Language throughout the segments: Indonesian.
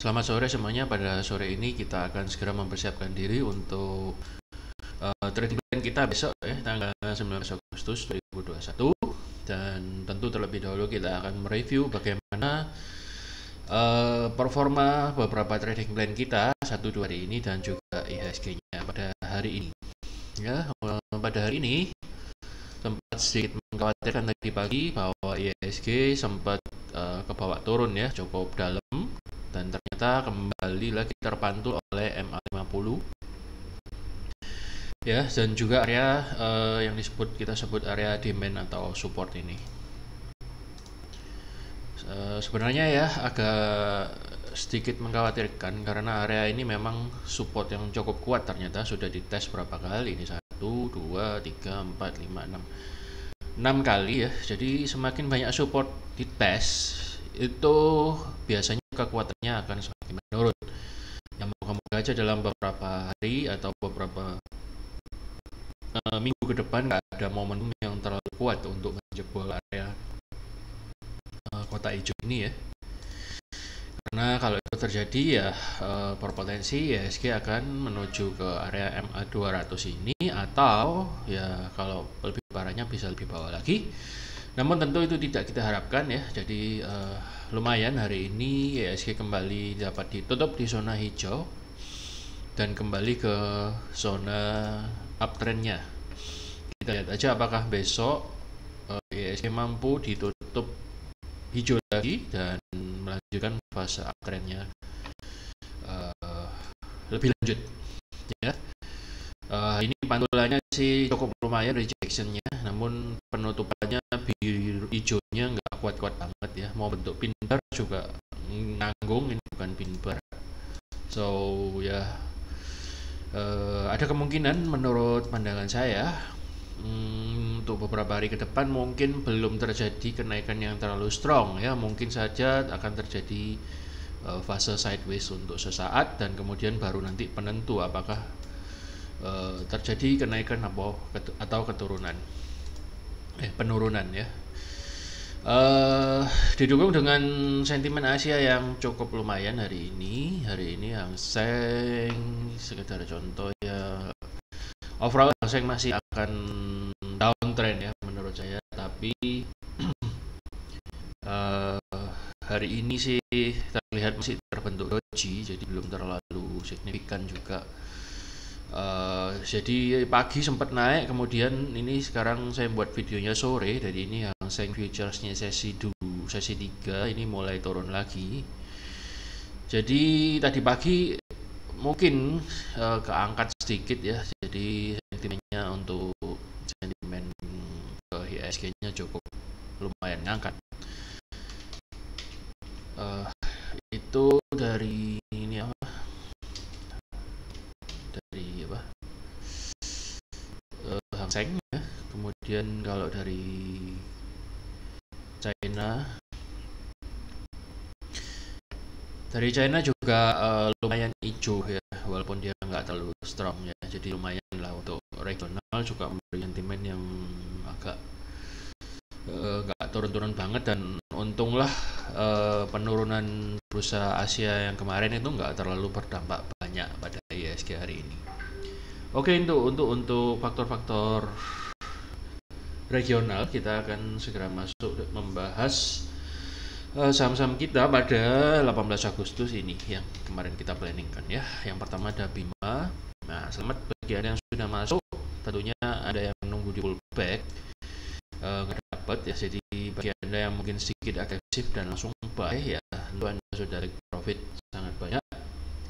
Selamat sore semuanya. Pada sore ini kita akan segera mempersiapkan diri untuk trading plan kita besok ya, tanggal 19 Agustus 2021. Dan tentu terlebih dahulu kita akan mereview bagaimana performa beberapa trading plan kita 1-2 hari ini dan juga IHSG-nya pada hari ini. Ya, pada hari ini sempat sedikit mengkhawatirkan tadi pagi bahwa IHSG sempat ke bawah turun ya, cukup dalam, dan ternyata kembali lagi terpantul oleh MA50 ya, dan juga area yang kita sebut area demand atau support ini. Sebenarnya ya agak sedikit mengkhawatirkan karena area ini memang support yang cukup kuat, ternyata sudah dites berapa kali ini, 1, 2, 3, 4, 5, 6 kali ya. Jadi semakin banyak support dites itu biasanya kekuatannya akan semakin menurun. Yang moga-moga aja dalam beberapa hari atau beberapa minggu ke depan nggak ada momentum yang terlalu kuat untuk menjebol area kotak hijau ini ya. Karena kalau itu terjadi ya berpotensi IHSG akan menuju ke area MA200 ini, atau ya kalau lebih parahnya bisa lebih bawah lagi. Namun tentu itu tidak kita harapkan ya. Jadi lumayan hari ini IHSG kembali dapat ditutup di zona hijau dan kembali ke zona uptrendnya. Kita lihat aja apakah besok IHSG mampu ditutup hijau lagi dan melanjutkan fase uptrendnya lebih lanjut ya. Ini pantulannya sih cukup lumayan rejectionnya, namun penutupannya biru hijaunya nggak kuat-kuat banget ya. Mau bentuk pin bar juga nanggung, ini bukan pin bar. So ya ada kemungkinan menurut pandangan saya untuk beberapa hari ke depan mungkin belum terjadi kenaikan yang terlalu strong ya. Mungkin saja akan terjadi fase sideways untuk sesaat dan kemudian baru nanti penentu apakah terjadi kenaikan atau penurunan ya. Didukung dengan sentimen Asia yang cukup lumayan hari ini. Hari ini Hang Seng, sekedar contoh ya, overall Hang Seng masih akan downtrend ya menurut saya, tapi hari ini sih terlihat masih terbentuk doji, jadi belum terlalu signifikan juga. Jadi pagi sempat naik, kemudian ini sekarang saya buat videonya sore, jadi ini Hang Seng futuresnya sesi 3 ini mulai turun lagi. Jadi tadi pagi mungkin keangkat sedikit ya, jadi sentimennya untuk sentimen ke IHSG-nya cukup lumayan ngangkat. Itu dari ini apa? Dari apa? Hang Seng ya. Kemudian kalau dari China juga lumayan hijau ya, walaupun dia nggak terlalu strong ya. Jadi lumayan lah untuk regional, juga memberi sentimen yang agak nggak turun-turun banget, dan untunglah penurunan bursa Asia yang kemarin itu nggak terlalu berdampak banyak pada IHSG hari ini. Oke, untuk faktor-faktor regional kita akan segera masuk membahas saham-saham kita pada 18 Agustus ini yang kemarin kita planningkan ya. Yang pertama ada Bima. Nah, selamat bagi Anda yang sudah masuk. Tentunya ada yang menunggu di pullback nggak dapat ya. Jadi bagi Anda yang mungkin sedikit agresif dan langsung buy ya, tentu Anda sudah take profit sangat banyak.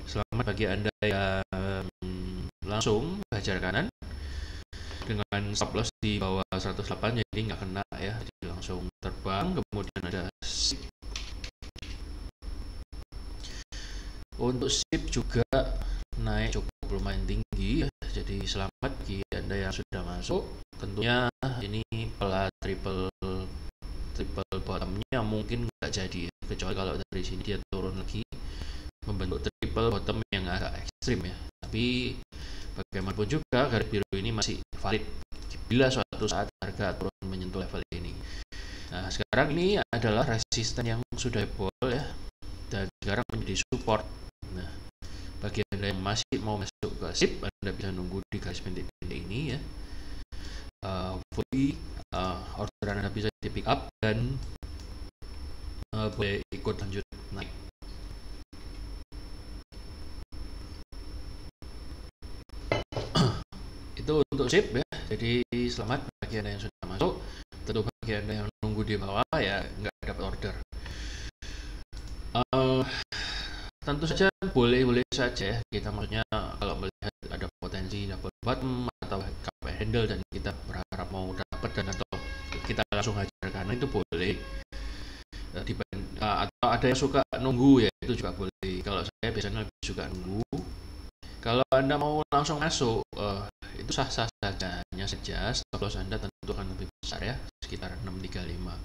Selamat bagi Anda yang langsung hajar kanan dengan stop loss di bawah 108, jadi nggak kena ya, jadi langsung terbang. Kemudian ada SIP. Untuk SIP juga naik cukup lumayan tinggi ya, jadi selamat bagi Anda yang sudah masuk. Tentunya ini pola triple bottomnya mungkin nggak jadi ya, kecuali kalau dari sini dia turun lagi membentuk triple bottom yang agak ekstrim ya. Tapi bagaimanapun juga garis biru ini masih valid bila suatu saat harga turun menyentuh level ini. Nah, sekarang ini adalah resisten yang sudah jebol ya, dan sekarang menjadi support. Nah, bagi Anda yang masih mau masuk ke SIP, Anda bisa nunggu di garis pendek-pendek ini ya. Hopefully orderan Anda bisa di pick up dan boleh ikut lanjut naik. Itu untuk SIP ya. Jadi selamat bagi Anda yang sudah masuk. Tentu bagi Anda yang nunggu di bawah ya nggak dapat order. Tentu saja boleh-boleh saja ya. Kita maksudnya kalau melihat ada potensi dapat bottom atau cup handle dan kita berharap mau dapat dan atau kita langsung hajar karena itu boleh. Atau ada yang suka nunggu ya itu juga boleh. Kalau saya biasanya lebih suka nunggu. Kalau Anda mau langsung masuk itu sah-sah saja, hanya saja stop loss Anda tentu akan lebih besar ya, sekitar 635.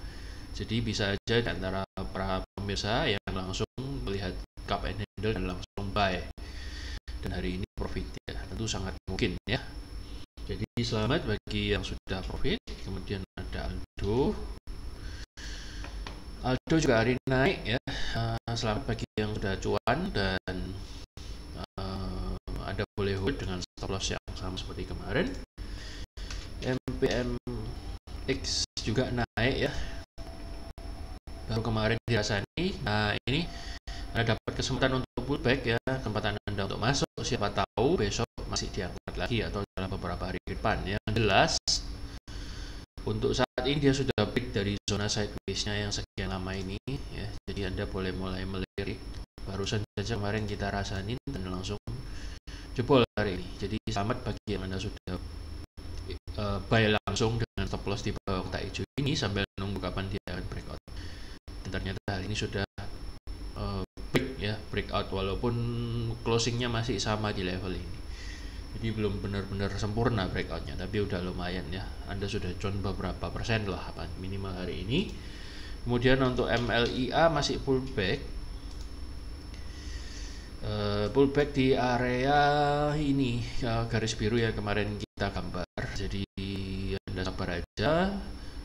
Jadi bisa aja di antara para pemirsa yang langsung melihat cup and handle dan langsung buy dan hari ini profit ya, tentu sangat mungkin ya. Jadi selamat bagi yang sudah profit. Kemudian ada Aldo juga hari ini naik ya. Selamat bagi yang sudah cuan dan Anda boleh hold dengan stop loss yang sama seperti kemarin. MPMX juga naik ya, baru kemarin dirasani. Nah ini Anda dapat kesempatan untuk pullback ya, kesempatan Anda untuk masuk, siapa tahu besok masih diangkat lagi atau dalam beberapa hari ke depan. Yang jelas untuk saat ini dia sudah break dari zona sideways-nya yang sekian lama ini ya, jadi Anda boleh mulai melirik. Barusan saja kemarin kita rasain dan langsung jebol hari ini. Jadi selamat bagi yang Anda sudah buy langsung dengan stop loss di bawah kotak hijau ini sambil nunggu kapan dia akan breakout. Dan ternyata hari ini sudah breakout walaupun closingnya masih sama di level ini. Jadi belum benar-benar sempurna breakoutnya, tapi udah lumayan ya. Anda sudah cuan beberapa persen lah minimal hari ini. Kemudian untuk MLIA masih pullback. Pullback di area ini garis biru yang kemarin kita gambar. Jadi Anda sabar aja,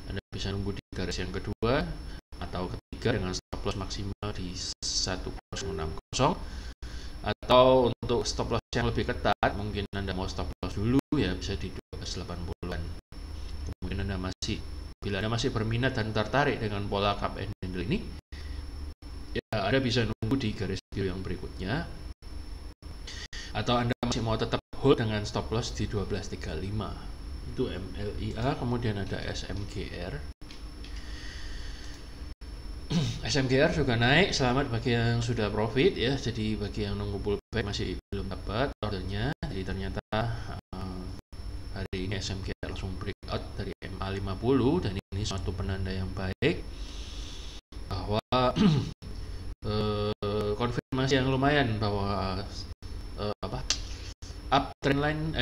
Anda bisa nunggu di garis yang kedua atau ketiga dengan stop loss maksimal di 1060, atau untuk stop loss yang lebih ketat mungkin Anda mau stop loss dulu ya, bisa di 1280-an. Kemudian bila Anda masih berminat dan tertarik dengan pola cup and handle ini ya, Anda bisa nunggu di garis biru yang berikutnya, atau Anda masih mau tetap hold dengan stop loss di 1235. Itu MLIA. Kemudian ada SMGR. SMGR juga naik, selamat bagi yang sudah profit ya. Jadi bagi yang nunggu pullback masih belum dapat ordernya. Jadi ternyata hari ini SMGR langsung breakout dari MA50 dan ini suatu penanda yang baik bahwa konfirmasi yang lumayan bahwa uptrend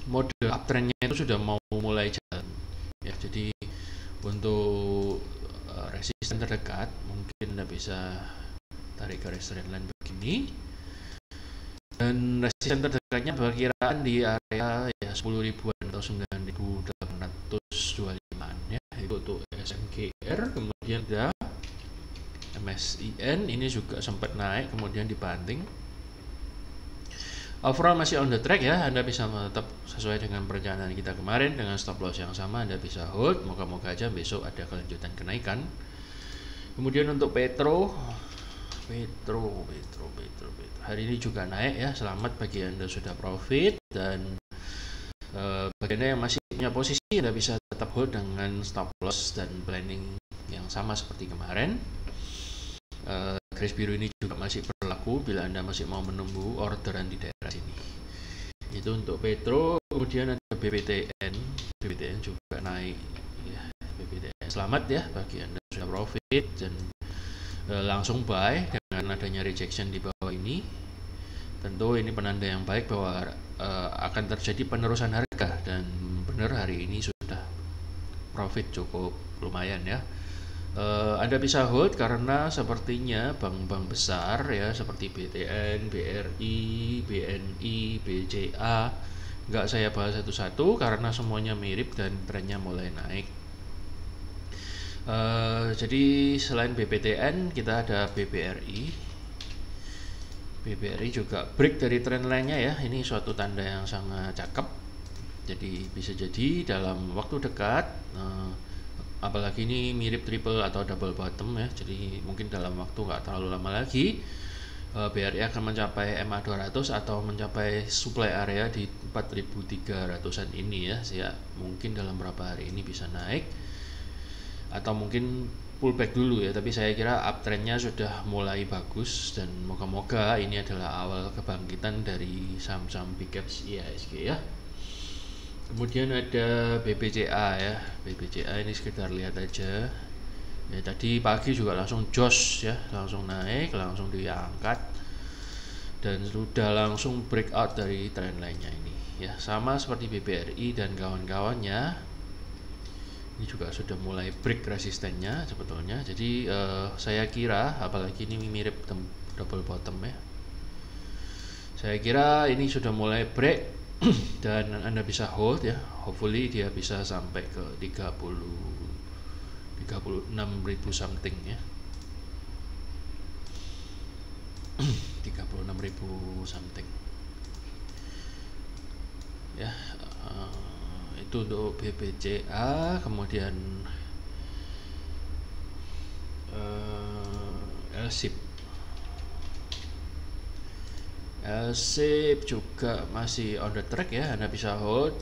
mode uptrendnya itu sudah mau mulai jalan ya. Jadi untuk resisten terdekat mungkin Anda bisa tarik garis trendline begini, dan resisten terdekatnya perkiraan di area ya 10 ribuan atau 9.825 ya, itu untuk SMGR. Kemudian ada MSIN, ini juga sempat naik kemudian dibanting. Overall masih on the track ya, Anda bisa tetap sesuai dengan perencanaan kita kemarin dengan stop loss yang sama, Anda bisa hold. Moga-moga aja besok ada kelanjutan kenaikan. Kemudian untuk Petro hari ini juga naik ya, selamat bagi Anda sudah profit, dan bagi Anda yang masih punya posisi Anda bisa tetap hold dengan stop loss dan planning yang sama seperti kemarin. Garis biru ini juga masih berlaku bila Anda masih mau menunggu orderan di daerah sini. Itu untuk Petro. Kemudian ada BBTN juga naik ya. BBTN selamat ya bagi Anda sudah profit dan langsung buy dengan adanya rejection di bawah ini. Tentu ini penanda yang baik bahwa akan terjadi penerusan harga, dan benar hari ini sudah profit cukup lumayan ya. Anda bisa hold karena sepertinya bank-bank besar ya seperti BTN, BRI, BNI, BCA nggak saya bahas satu-satu karena semuanya mirip dan trennya mulai naik. Jadi selain BPTN kita ada BBRI. BBRI juga break dari trendline-nya ya. Ini suatu tanda yang sangat cakep. Jadi bisa jadi dalam waktu dekat, apalagi ini mirip triple atau double bottom ya. Jadi mungkin dalam waktu nggak terlalu lama lagi, BRI akan mencapai MA 200 atau mencapai supply area di 4.300-an ini ya. Mungkin dalam beberapa hari ini bisa naik atau mungkin pullback dulu ya, tapi saya kira uptrendnya sudah mulai bagus dan moga-moga ini adalah awal kebangkitan dari saham-saham big caps IHSG ya. Kemudian ada BBCA ya. BBCA ini sekedar lihat aja ya, tadi pagi juga langsung jos ya, langsung naik, langsung diangkat dan sudah langsung breakout dari trendline-nya ini ya, sama seperti BBRI dan kawan-kawannya. Ini juga sudah mulai break resistennya sebetulnya. Jadi saya kira, apalagi ini mirip double bottom ya, saya kira ini sudah mulai break dan Anda bisa hold ya. Hopefully dia bisa sampai ke 36.000 something ya. 36.000 something ya. Itu untuk BBCA. Kemudian LSIP juga masih on the track ya, Anda bisa hold.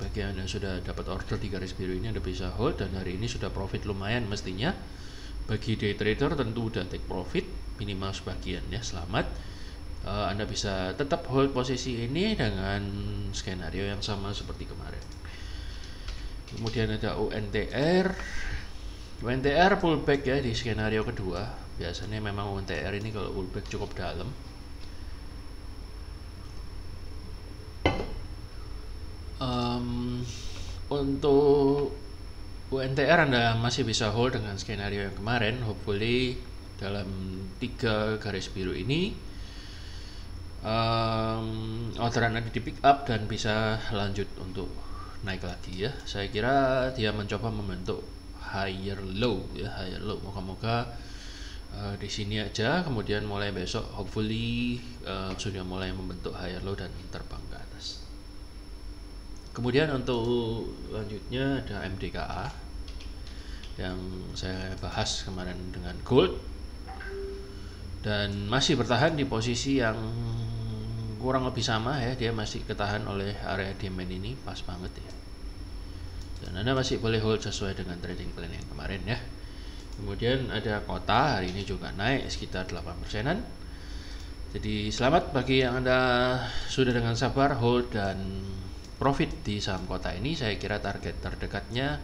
Bagi Anda sudah dapat order di garis biru ini, Anda bisa hold, dan hari ini sudah profit lumayan mestinya. Bagi day trader tentu udah take profit minimal sebagian ya, selamat. Anda bisa tetap hold posisi ini dengan skenario yang sama seperti kemarin. Kemudian ada UNTR. UNTR pullback ya di skenario kedua. Biasanya memang UNTR ini kalau pullback cukup dalam. Untuk UNTR Anda masih bisa hold dengan skenario yang kemarin. Hopefully dalam 3 garis biru ini orderan Anda di pick up dan bisa lanjut untuk naik lagi ya. Saya kira dia mencoba membentuk higher low ya, higher low. Moga-moga di sini aja, kemudian mulai besok hopefully sudah mulai membentuk higher low dan terbang ke atas. Kemudian untuk lanjutnya ada MDKA yang saya bahas kemarin dengan gold dan masih bertahan di posisi yang kurang lebih sama ya, dia masih ketahan oleh area demand ini pas banget ya, dan Anda masih boleh hold sesuai dengan trading plan yang kemarin ya. Kemudian ada Kota, hari ini juga naik sekitar 8%-an. Jadi selamat bagi yang Anda sudah dengan sabar hold dan profit di saham Kota ini. Saya kira target terdekatnya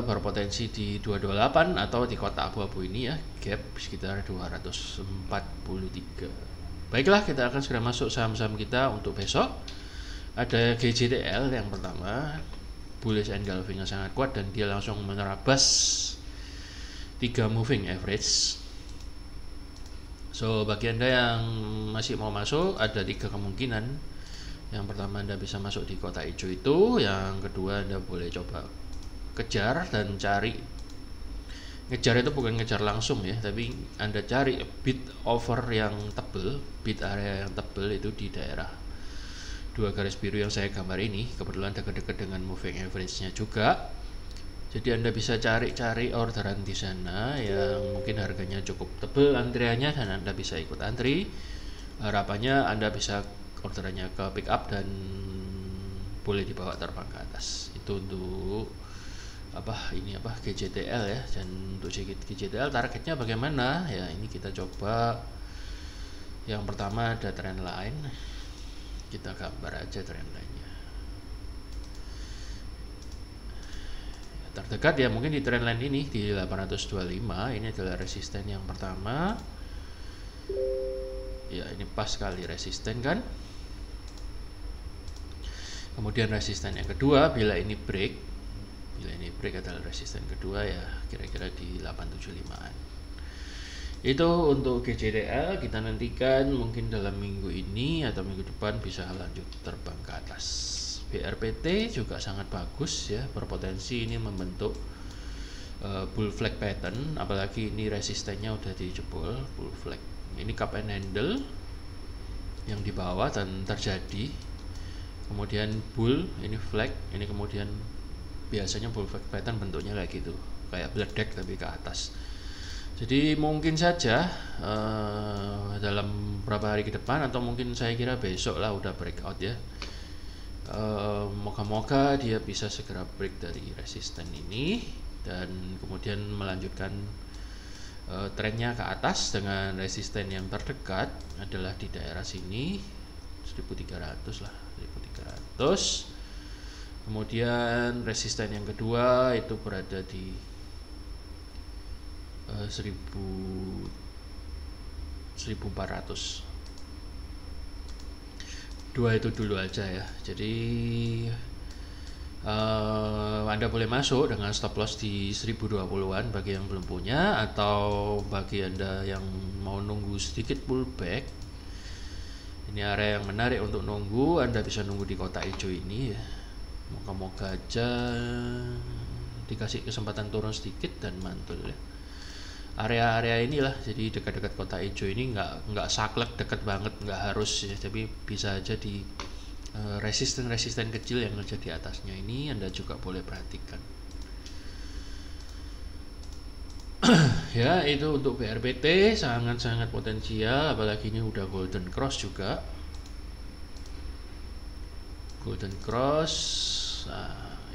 berpotensi di 228 atau di kotak abu-abu ini ya, gap sekitar 243. Baiklah, kita akan segera masuk saham-saham kita untuk besok. Ada GJTL yang pertama, bullish engulfing yang sangat kuat dan dia langsung menerabas 3 moving average. So bagi Anda yang masih mau masuk, ada 3 kemungkinan. Yang pertama, Anda bisa masuk di kotak hijau itu. Yang kedua, Anda boleh coba kejar dan cari. Ngejar itu bukan ngejar langsung ya, tapi Anda cari bid over yang tebel, bid area yang tebel itu di daerah 2 garis biru yang saya gambar ini. Kebetulan dekat-dekat dengan moving average-nya juga. Jadi Anda bisa cari-cari orderan di sana yang mungkin harganya cukup tebel antriannya dan Anda bisa ikut antri. Harapannya Anda bisa orderannya ke pick up dan boleh dibawa terbang ke atas. Itu untuk GJTL ya. Dan untuk GJTL targetnya bagaimana ya, ini kita coba. Yang pertama ada trend line, kita gambar aja trend line-nya ya, terdekat ya mungkin di trend line ini di 825. Ini adalah resisten yang pertama ya, ini pas sekali resisten kan. Kemudian resisten yang kedua, bila ini break adalah resisten kedua ya, kira-kira di 875-an. Itu untuk GJTL. Kita nantikan mungkin dalam minggu ini atau minggu depan bisa lanjut terbang ke atas. BRPT juga sangat bagus ya, berpotensi ini membentuk bull flag pattern, apalagi ini resistennya udah dijebol. Bull flag ini cup and handle yang di bawah dan terjadi, kemudian bull ini flag, ini kemudian biasanya bull flag pattern bentuknya kayak gitu, kayak black deck tapi ke atas. Jadi mungkin saja dalam beberapa hari ke depan, atau mungkin saya kira besok lah udah breakout ya. Moga-moga dia bisa segera break dari resisten ini dan kemudian melanjutkan trennya ke atas dengan resisten yang terdekat adalah di daerah sini 1300 lah, 1300. Kemudian resisten yang kedua itu berada di 1400. Dua itu dulu aja ya. Jadi Anda boleh masuk dengan stop loss di 1020-an bagi yang belum punya, atau bagi Anda yang mau nunggu sedikit pullback, ini area yang menarik untuk nunggu. Anda bisa nunggu di kotak hijau ini ya. Moga-moga aja dikasih kesempatan turun sedikit dan mantul ya. Area-area inilah, jadi dekat-dekat kotak hijau ini nggak saklek dekat banget, nggak harus ya, tapi bisa aja di resisten-resisten kecil yang ada di atasnya ini Anda juga boleh perhatikan. Ya, itu untuk BRPT sangat-sangat potensial, apalagi ini udah golden cross juga. Golden cross,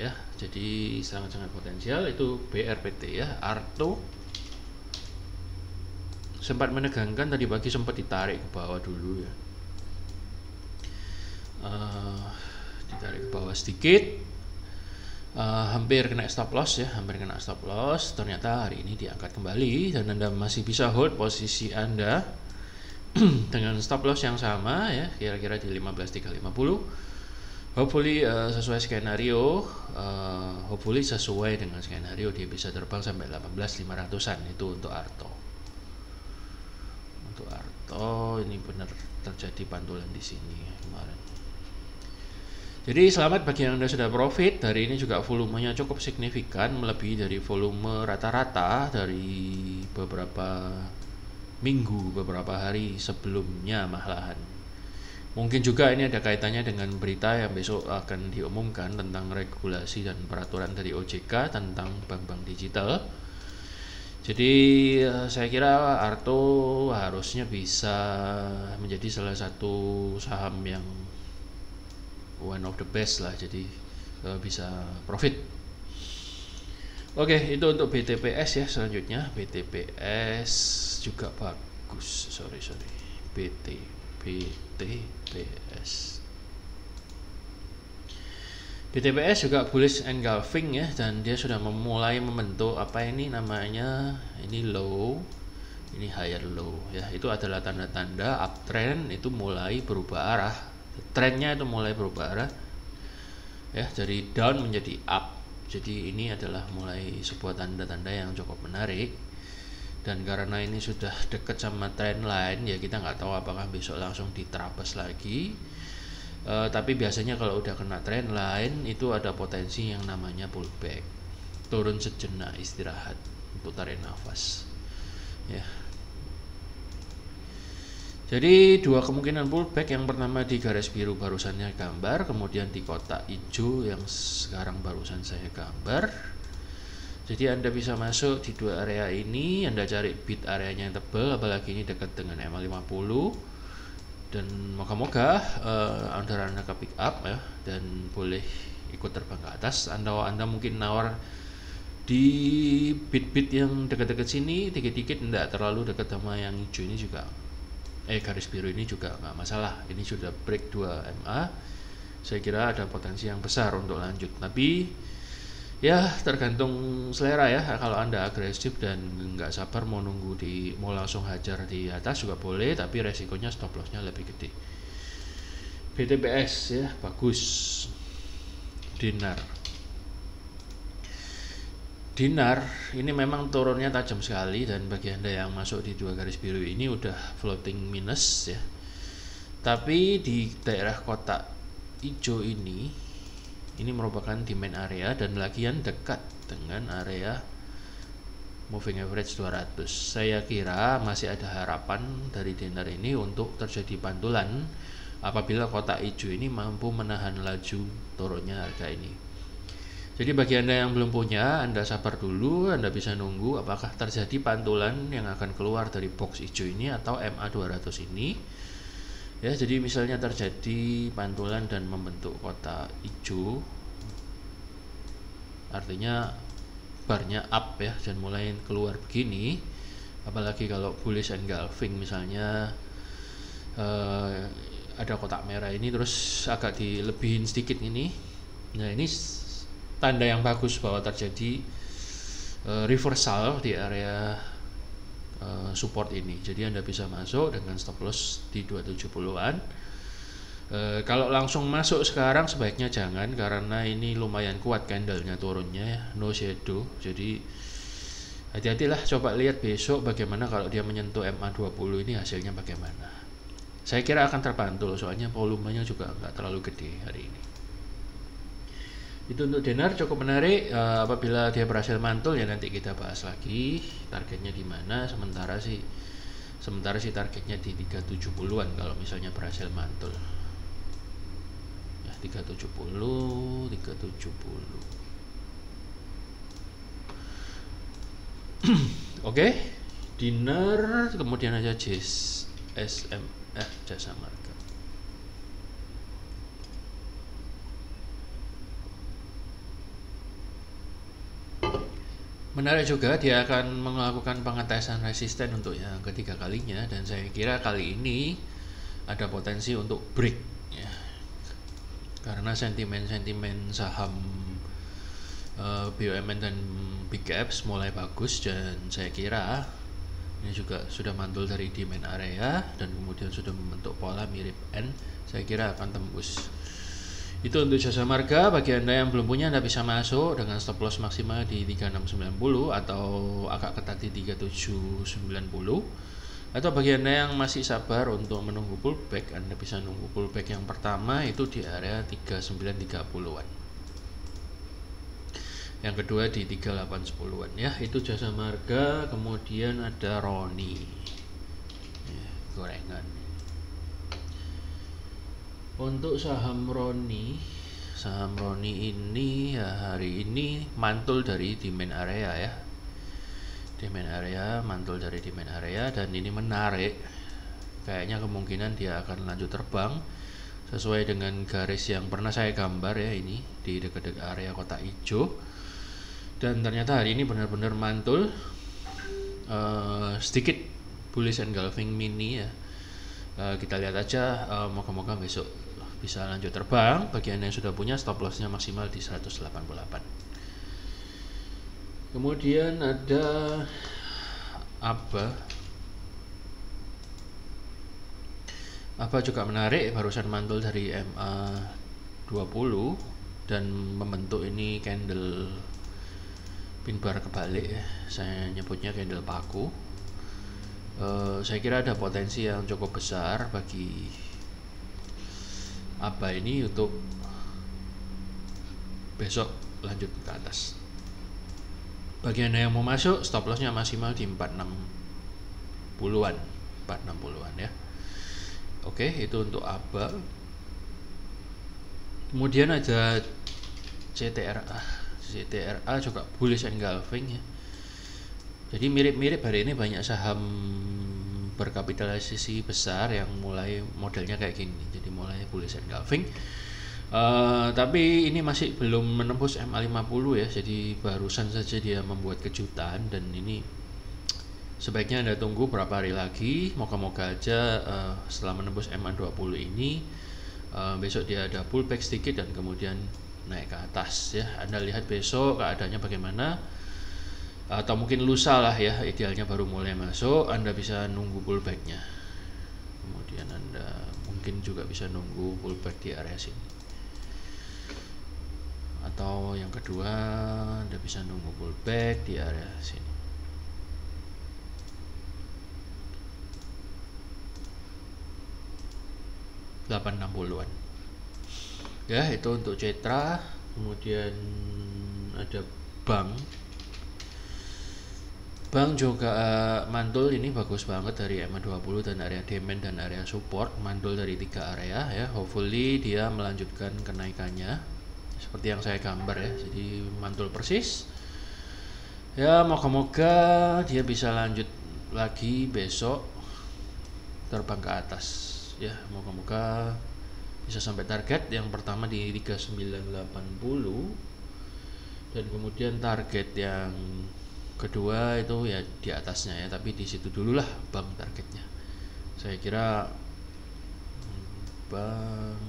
ya, jadi sangat-sangat potensial itu BRPT ya. Arto sempat menegangkan tadi pagi, sempat ditarik ke bawah dulu ya, ditarik ke bawah sedikit, hampir kena stop loss ya, hampir kena stop loss. Ternyata hari ini diangkat kembali dan Anda masih bisa hold posisi Anda dengan stop loss yang sama ya, kira-kira di 15.350. Hopefully sesuai skenario, hopefully sesuai dengan skenario dia bisa terbang sampai 18.500-an itu untuk Arto. Untuk Arto ini benar terjadi pantulan di sini kemarin. Jadi selamat bagi yang Anda sudah profit. Hari ini juga volumenya cukup signifikan, melebihi dari volume rata-rata dari beberapa minggu, beberapa hari sebelumnya malahan. Mungkin juga ini ada kaitannya dengan berita yang besok akan diumumkan tentang regulasi dan peraturan dari OJK tentang bank-bank digital. Jadi saya kira Arto harusnya bisa menjadi salah satu saham yang one of the best lah, jadi bisa profit. Oke, itu untuk BTPS ya. Selanjutnya BTPS juga bagus. BTPS juga bullish engulfing ya, dan dia sudah memulai membentuk apa ini namanya, ini low, ini higher low ya. Itu adalah tanda-tanda uptrend itu mulai berubah arah, trennya itu mulai berubah arah ya, dari down menjadi up. Jadi ini adalah mulai sebuah tanda-tanda yang cukup menarik, dan karena ini sudah dekat sama trend line ya, kita nggak tahu apakah besok langsung diterabas lagi. Tapi biasanya kalau udah kena trend line itu ada potensi yang namanya pullback, turun sejenak, istirahat untuk tarik nafas ya. Jadi dua kemungkinan pullback, yang pertama di garis biru barusannya gambar, kemudian di kotak hijau yang sekarang barusan saya gambar. Jadi Anda bisa masuk di dua area ini, Anda cari bid areanya yang tebal, apalagi ini dekat dengan MA50, dan moga-moga Anda ke pick up ya, dan boleh ikut terbang ke atas. Anda mungkin nawar di bid-bid yang dekat-dekat sini, dikit-dikit, tidak terlalu dekat sama yang hijau ini juga, garis biru ini juga nggak masalah. Ini sudah break 2 MA, saya kira ada potensi yang besar untuk lanjut, tapi ya tergantung selera ya. Kalau Anda agresif dan nggak sabar mau nunggu mau langsung hajar di atas juga boleh, tapi resikonya stop lossnya lebih gede. BTPS ya bagus. Dinar ini memang turunnya tajam sekali, dan bagi Anda yang masuk di dua garis biru ini udah floating minus ya. Tapi di daerah kotak hijau ini merupakan demand area dan lagian dekat dengan area moving average 200. Saya kira masih ada harapan dari dinner ini untuk terjadi pantulan apabila kotak hijau ini mampu menahan laju turunnya harga ini. Jadi bagi Anda yang belum punya, Anda sabar dulu, Anda bisa nunggu apakah terjadi pantulan yang akan keluar dari box hijau ini atau MA200 ini. Ya, jadi misalnya terjadi pantulan dan membentuk kotak hijau, artinya barnya up ya, dan mulai keluar begini. Apalagi kalau bullish engulfing misalnya ada kotak merah ini terus agak dilebihin sedikit ini. Nah, ini tanda yang bagus bahwa terjadi reversal di area support ini. Jadi Anda bisa masuk dengan stop loss di 270-an. Kalau langsung masuk sekarang sebaiknya jangan, karena ini lumayan kuat candlenya turunnya ya, no shadow. Jadi hati-hatilah, coba lihat besok bagaimana kalau dia menyentuh MA20 ini hasilnya bagaimana. Saya kira akan terpantul soalnya volumenya juga nggak terlalu gede hari ini. Itu untuk dinar cukup menarik. Apabila dia berhasil mantul ya nanti kita bahas lagi targetnya di mana. Sementara sih targetnya di 370-an kalau misalnya berhasil mantul. Ya 370. Oke, dinar, kemudian aja Jasa Marga. Menarik juga, dia akan melakukan pengetesan resisten untuk yang ketiga kalinya, dan saya kira kali ini ada potensi untuk break ya. Karena sentimen saham BUMN dan big caps mulai bagus, dan saya kira ini juga sudah mantul dari demand area dan kemudian sudah membentuk pola mirip N, saya kira akan tembus. Itu untuk Jasa Marga. Bagi Anda yang belum punya, Anda bisa masuk dengan stop loss maksimal di 3690 atau agak ketat di 3790. Atau bagi Anda yang masih sabar untuk menunggu pullback, Anda bisa nunggu pullback yang pertama itu di area 3930-an. Yang kedua di 3810-an ya. Itu Jasa Marga. Kemudian ada Roni ya, gorengan. Untuk saham Roni ini ya hari ini mantul dari demand area ya. Mantul dari demand area, dan ini menarik. Kayaknya kemungkinan dia akan lanjut terbang sesuai dengan garis yang pernah saya gambar ya, ini di dekat-dekat area kotak hijau. Dan ternyata hari ini benar-benar mantul, sedikit bullish engulfing mini ya. Kita lihat aja, moga-moga besok bisa lanjut terbang. Bagi Anda yang sudah punya, stop lossnya maksimal di 188. Kemudian ada apa juga menarik, barusan mantul dari MA20 dan membentuk ini candle pin bar kebalik ya. Saya nyebutnya candle paku. Saya kira ada potensi yang cukup besar bagi ini untuk besok lanjut ke atas. Bagi Anda yang mau masuk, stop lossnya maksimal di 460-an ya. Oke, itu untuk ABA. Kemudian ada CTRA juga bullish engulfing ya. Jadi mirip-mirip hari ini banyak saham berkapitalisasi besar yang mulai modelnya kayak gini, jadi mulai bullish engulfing. Tapi ini masih belum menembus MA50 ya, jadi barusan saja dia membuat kejutan, dan ini sebaiknya Anda tunggu berapa hari lagi. Moga-moga aja setelah menembus MA20 ini besok dia ada pullback sedikit dan kemudian naik ke atas ya. Anda lihat besok keadaannya bagaimana, atau mungkin lusa lah ya, idealnya baru mulai masuk. Anda bisa nunggu pullbacknya, kemudian Anda mungkin juga bisa nunggu pullback di area sini, atau yang kedua Anda bisa nunggu pullback di area sini. $860-an ya. Itu untuk Cetra. Kemudian ada bank Bang juga mantul ini bagus banget dari MA20 dan area demand dan area support, mantul dari 3 area ya. Hopefully dia melanjutkan kenaikannya seperti yang saya gambar ya. Jadi mantul persis. Ya, moga-moga dia bisa lanjut lagi besok terbang ke atas ya. Moga-moga bisa sampai target yang pertama di 3980 dan kemudian target yang kedua itu ya di atasnya ya, tapi di situ dulu lah bang targetnya. Saya kira bang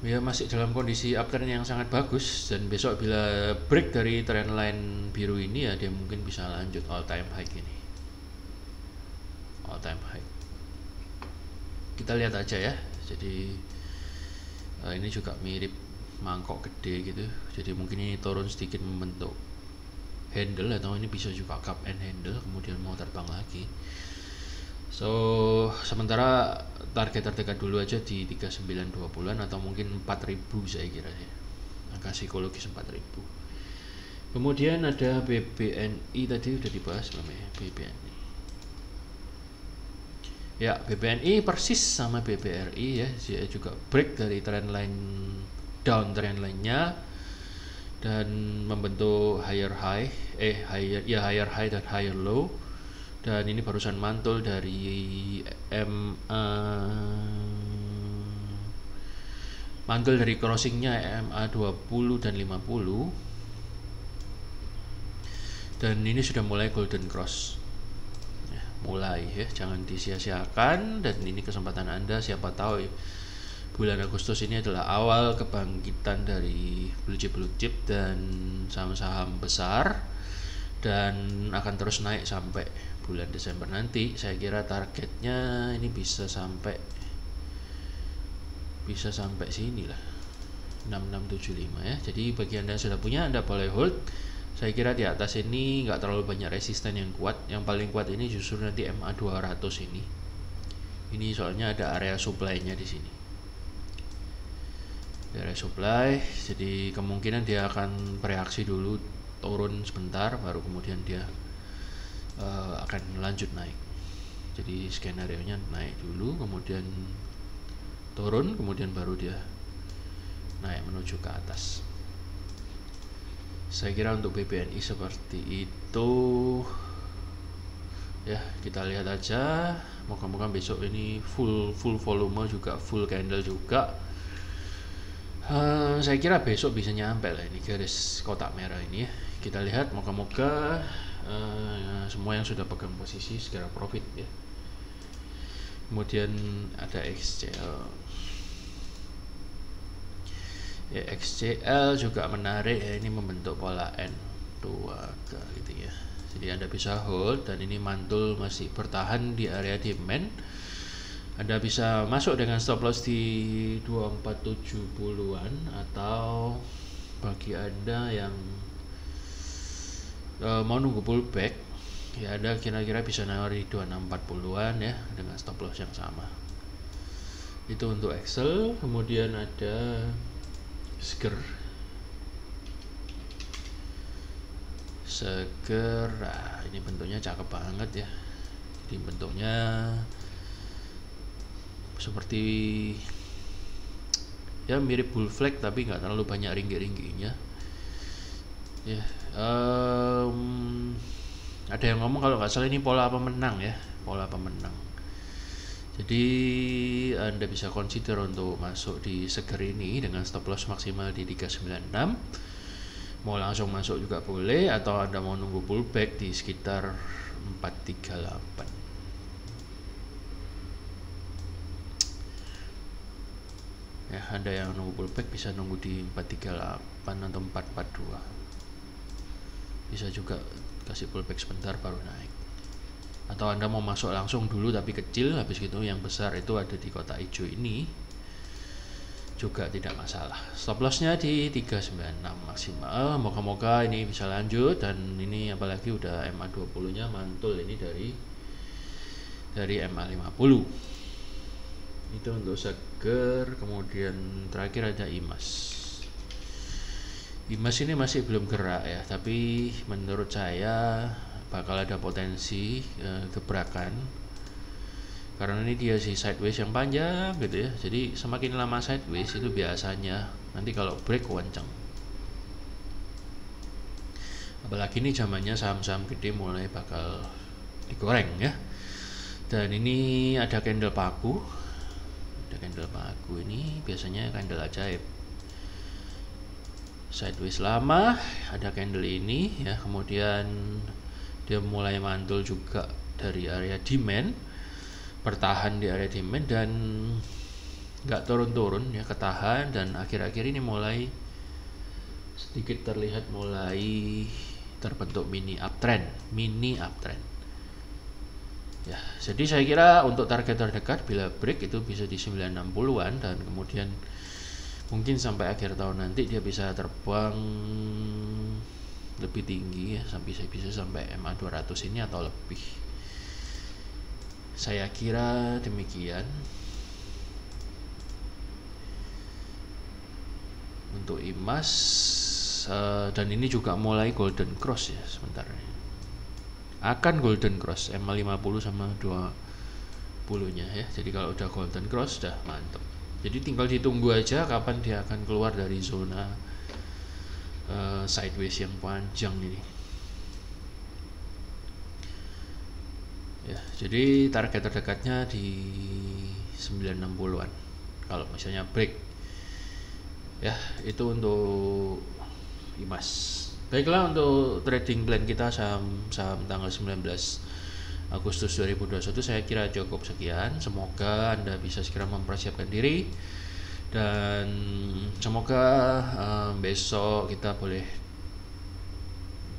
ya masih dalam kondisi uptrend yang sangat bagus, dan besok bila break dari trendline biru ini ya dia mungkin bisa lanjut all time high ini, all time high. Kita lihat aja ya. Jadi ini juga mirip mangkok gede gitu, jadi mungkin ini turun sedikit membentuk handle, atau ini bisa juga cup and handle kemudian mau terbang lagi. So sementara target terdekat dulu aja di 3920-an atau mungkin 4000 saya kira ya, angka psikologis 4000. Kemudian ada BBNI, tadi udah dibahas belum ya BBNI? Ya, BBNI persis sama BBRI ya, dia juga break dari trendline down trendline-nya dan membentuk higher high higher high dan higher low, dan ini barusan mantul dari mantul dari crossingnya MA 20 dan 50, dan ini sudah mulai golden cross ya, mulai ya, jangan disia-siakan, dan ini kesempatan Anda, siapa tahu ya, bulan Agustus ini adalah awal kebangkitan dari blue chip dan saham-saham besar, dan akan terus naik sampai bulan Desember nanti. Saya kira targetnya ini bisa sampai sini lah, 6675 ya. Jadi bagi Anda yang sudah punya, Anda boleh hold. Saya kira di atas ini nggak terlalu banyak resisten yang kuat. Yang paling kuat ini justru nanti MA 200 ini. Ini soalnya ada area supply-nya di sini. Area supply, jadi kemungkinan dia akan bereaksi dulu, turun sebentar, baru kemudian dia akan lanjut naik. Jadi skenario nya naik dulu, kemudian turun, kemudian baru dia naik menuju ke atas. Saya kira untuk BBNI seperti itu ya, kita lihat aja. Moga-moga besok ini full volume juga, full candle juga. Saya kira besok bisa nyampe lah ini garis kotak merah ini ya. Kita lihat, moga-moga semua yang sudah pegang posisi segera profit ya. Kemudian ada XCL ya, XCL juga menarik ya, ini membentuk pola N2 gitu ya. Jadi Anda bisa hold, dan ini mantul masih bertahan di area demand. Anda bisa masuk dengan stop loss di 2470-an, atau bagi Anda yang mau nunggu pullback ya, Anda kira-kira bisa nawar di 2640-an ya dengan stop loss yang sama. Itu untuk Excel. Kemudian ada Seger. Nah, ini bentuknya cakep banget ya. Jadi bentuknya seperti ya mirip bull flag, tapi nggak terlalu banyak ringgi-ringginya ya. Ada yang ngomong kalau nggak salah ini pola pemenang ya, pola pemenang. Jadi Anda bisa consider untuk masuk di Seger ini dengan stop loss maksimal di 396. Mau langsung masuk juga boleh, atau Anda mau nunggu pullback di sekitar 438. Ya, Anda yang nunggu pullback bisa nunggu di 438 atau 442. Bisa juga kasih pullback sebentar baru naik. Atau Anda mau masuk langsung dulu tapi kecil, habis gitu yang besar itu ada di kotak hijau ini, juga tidak masalah. Stop lossnya di 396 maksimal. Moga-moga ini bisa lanjut, dan ini apalagi udah MA20 nya mantul ini dari MA50. Itu untuk Seger. Kemudian terakhir ada IMAS. IMAS ini masih belum gerak ya, tapi menurut saya bakal ada potensi gebrakan karena ini dia sih sideways yang panjang gitu ya. Jadi semakin lama sideways itu biasanya nanti kalau break kencang. Apalagi ini zamannya saham-saham gede mulai bakal digoreng ya. Dan ini ada candle paku. Ada candle paku ini biasanya candle ajaib. Sideways lama, ada candle ini ya, kemudian dia mulai mantul juga dari area demand, bertahan di area demand dan nggak turun-turun ya, ketahan, dan akhir-akhir ini mulai sedikit terlihat mulai terbentuk mini uptrend ya. Jadi saya kira untuk target terdekat bila break itu bisa di 960-an dan kemudian mungkin sampai akhir tahun nanti dia bisa terbang lebih tinggi ya, bisa sampai MA 200 ini atau lebih. Saya kira demikian untuk IMAS. Dan ini juga mulai golden cross ya, sebentar akan golden cross MA 50 sama 20 nya ya. Jadi kalau udah golden cross udah mantep. Jadi tinggal ditunggu aja kapan dia akan keluar dari zona sideways yang panjang ini. Ya, jadi target terdekatnya di 960-an kalau misalnya break. Ya, itu untuk IMAS. Baiklah, untuk trading plan kita saham tanggal 19 Agustus 2021 saya kira cukup sekian. Semoga Anda bisa segera mempersiapkan diri dan semoga besok kita boleh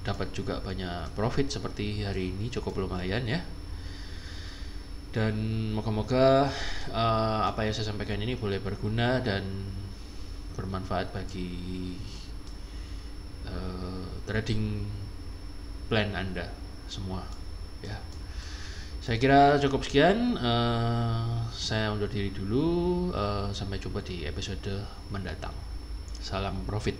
dapat juga banyak profit seperti hari ini, cukup lumayan ya. Dan moga-moga apa yang saya sampaikan ini boleh berguna dan bermanfaat bagi trading plan Anda semua ya. Saya kira cukup sekian. Saya undur diri dulu. Sampai jumpa di episode mendatang. Salam profit.